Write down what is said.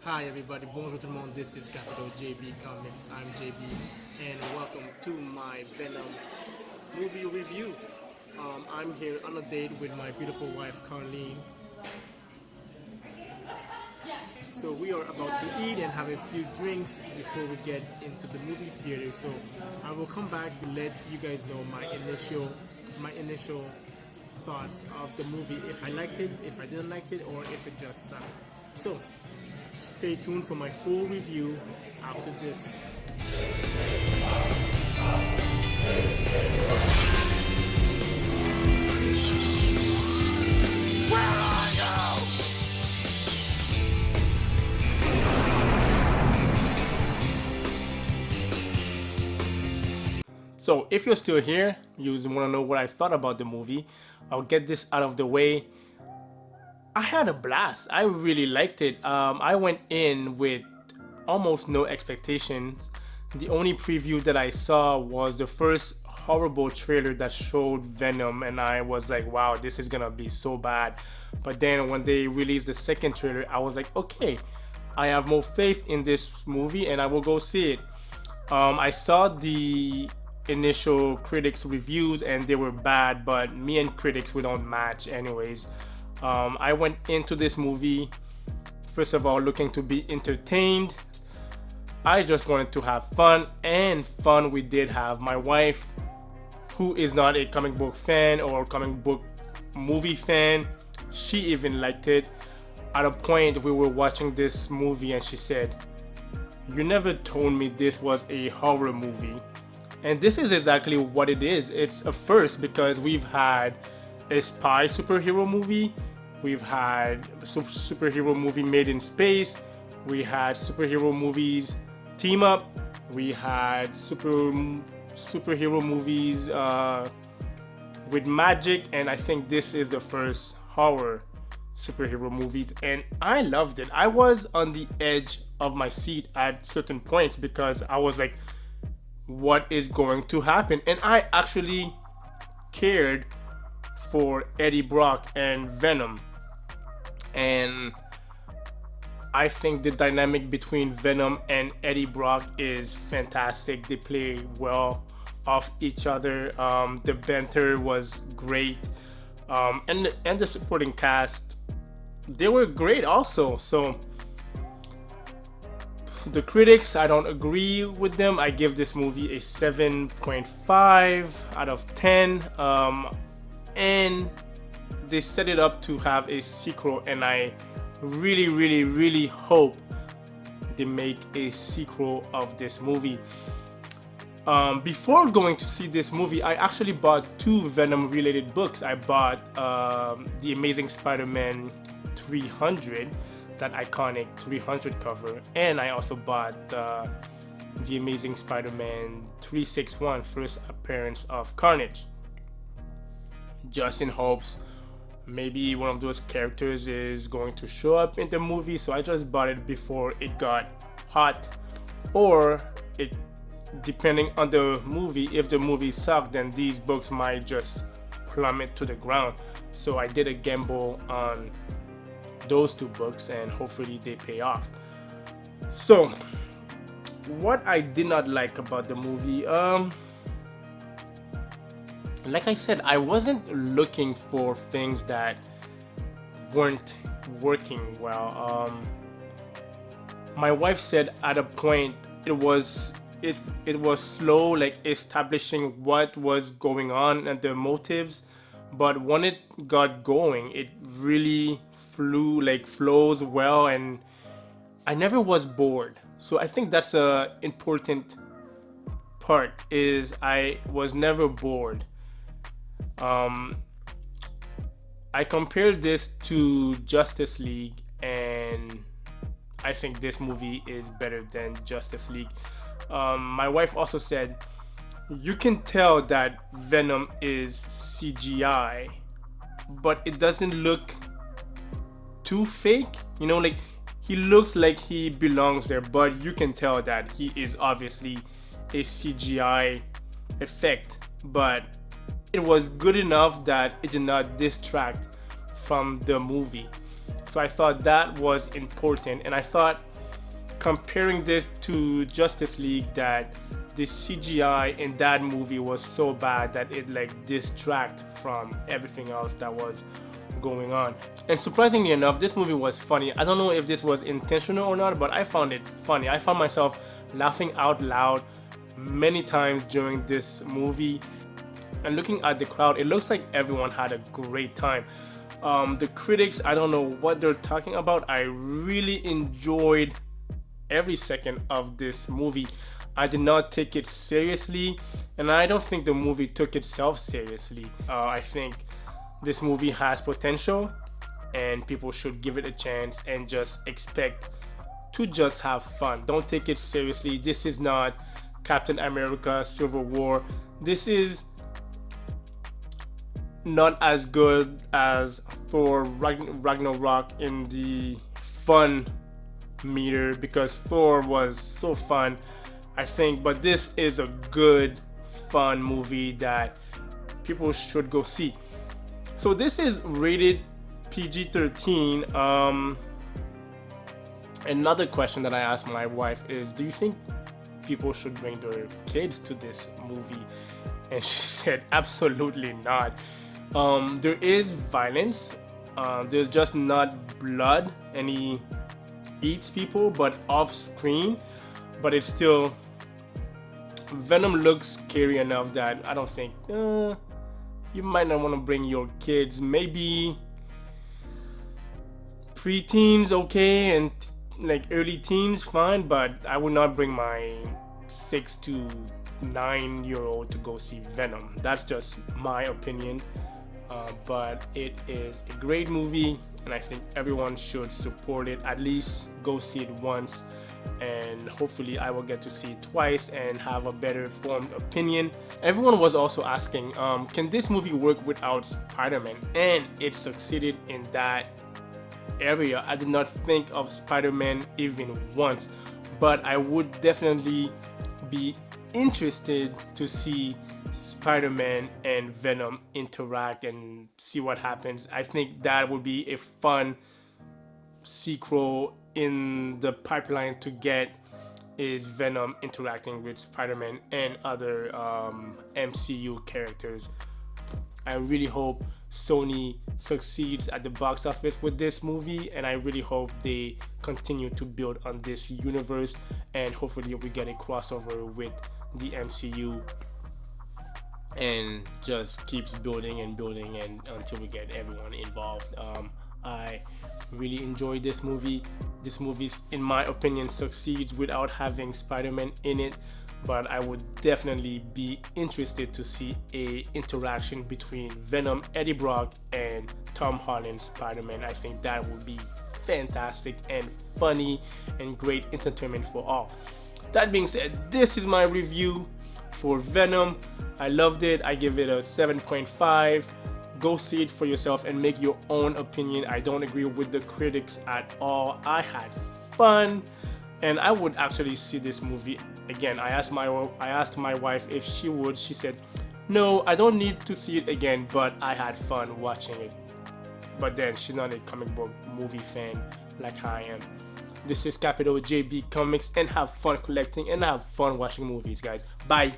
Hi everybody, bonjour tout le monde, this is Capital JB Comics, I'm JB, and welcome to my Venom movie review. I'm here on a date with my beautiful wife, Carlene. So we are about to eat and have a few drinks before we get into the movie theater. So I will come back to let you guys know my initial thoughts of the movie, if I liked it, if I didn't like it, or if it just sucked. So stay tuned for my full review after this. So if you're still here, you want to know what I thought about the movie, I'll get this out of the way. I had a blast. I really liked it. I went in with almost no expectations. The only preview that I saw was the first horrible trailer that showed Venom, and I was like, wow, this is gonna be so bad. But then when they released the second trailer, I was like, okay, I have more faith in this movie and I will go see it. I saw the initial critics reviews and they were bad, but me and critics, we don't match anyways. I went into this movie first of all looking to be entertained. I just wanted to have fun, and fun we did have. My wife, who is not a comic book fan or comic book movie fan, she even liked it. At a point we were watching this movie and she said, "You never told me this was a horror movie." And this is exactly what it is. It's a first because we've had a spy superhero movie, we've had a superhero movie made in space, we had superhero movies team up, we had superhero movies with magic, and I think this is the first horror superhero movies, and I loved it. I was on the edge of my seat at certain points because I was like, what is going to happen? And I actually cared for Eddie Brock and Venom, and I think the dynamic between Venom and Eddie Brock is fantastic. They play well off each other. The banter was great, and the supporting cast, they were great also. So the critics, I don't agree with them. I give this movie a 7.5 out of 10, and they set it up to have a sequel, and I really hope they make a sequel of this movie. Before going to see this movie, I actually bought two Venom related books. I bought The Amazing Spider-Man 300, that iconic 300 cover, and I also bought The Amazing Spider-Man 361, first appearance of Carnage, just in hopes maybe one of those characters is going to show up in the movie. So I just bought it before it got hot, or it, depending on the movie, if the movie sucked, then these books might just plummet to the ground. So I did a gamble on those two books, and hopefully they pay off. So what I did not like about the movie, like I said, I wasn't looking for things that weren't working well. My wife said at a point it was slow, like establishing what was going on and the motives, but when it got going, it really flows well, and I never was bored. So I think that's a important part, is I was never bored. I compared this to Justice League, and I think this movie is better than Justice League. My wife also said you can tell that Venom is CGI, but it doesn't look too fake. You know, like, he looks like he belongs there, but you can tell that he is obviously a CGI effect. But it was good enough that it did not distract from the movie. So I thought that was important, and I thought comparing this to Justice League, that the CGI in that movie was so bad that it like distract from everything else that was going on. And surprisingly enough, this movie was funny. I don't know if this was intentional or not, but I found it funny. I found myself laughing out loud many times during this movie. And looking at the crowd, it looks like everyone had a great time. The critics, I don't know what they're talking about. I really enjoyed every second of this movie. I did not take it seriously, and I don't think the movie took itself seriously. I think this movie has potential, and people should give it a chance and just expect to just have fun. Don't take it seriously. This is not Captain America Civil War. This is not as good as Thor Ragnarok in the fun meter, because Thor was so fun, I think, but this is a good fun movie that people should go see. So this is rated PG-13. Another question that I asked my wife is, do you think people should bring their kids to this movie? And she said absolutely not. There is violence, there's just not blood, and he eats people, but off screen. But it's still, Venom looks scary enough that I don't think you might not want to bring your kids. Maybe pre-teens, okay, and like early teens, fine, but I would not bring my 6 to 9-year-old to go see Venom. That's just my opinion. But it is a great movie, and I think everyone should support it. At least go see it once, and hopefully I will get to see it twice and have a better formed opinion. Everyone was also asking, can this movie work without Spider-Man? And it succeeded in that area. I did not think of Spider-Man even once, but I would definitely be interested to see Spider-Man and Venom interact and see what happens. I think that would be a fun sequel in the pipeline to get, is Venom interacting with Spider-Man and other MCU characters. I really hope Sony succeeds at the box office with this movie, and I really hope they continue to build on this universe, and hopefully we get a crossover with the MCU and just keeps building and building and until we get everyone involved. I really enjoyed this movie. This movie, in my opinion, succeeds without having Spider-Man in it, but I would definitely be interested to see a interaction between Venom, Eddie Brock, and Tom Holland's Spider-Man. I think that would be fantastic and funny and great entertainment for all. That being said, this is my review for Venom. I loved it. I give it a 7.5. Go see it for yourself and make your own opinion. I don't agree with the critics at all. I had fun, and I would actually see this movie again. I asked my wife if she would. She said, no, I don't need to see it again, but I had fun watching it. But then she's not a comic book movie fan like I am. This is Capital JB Comics, and have fun collecting and have fun watching movies, guys. Bye.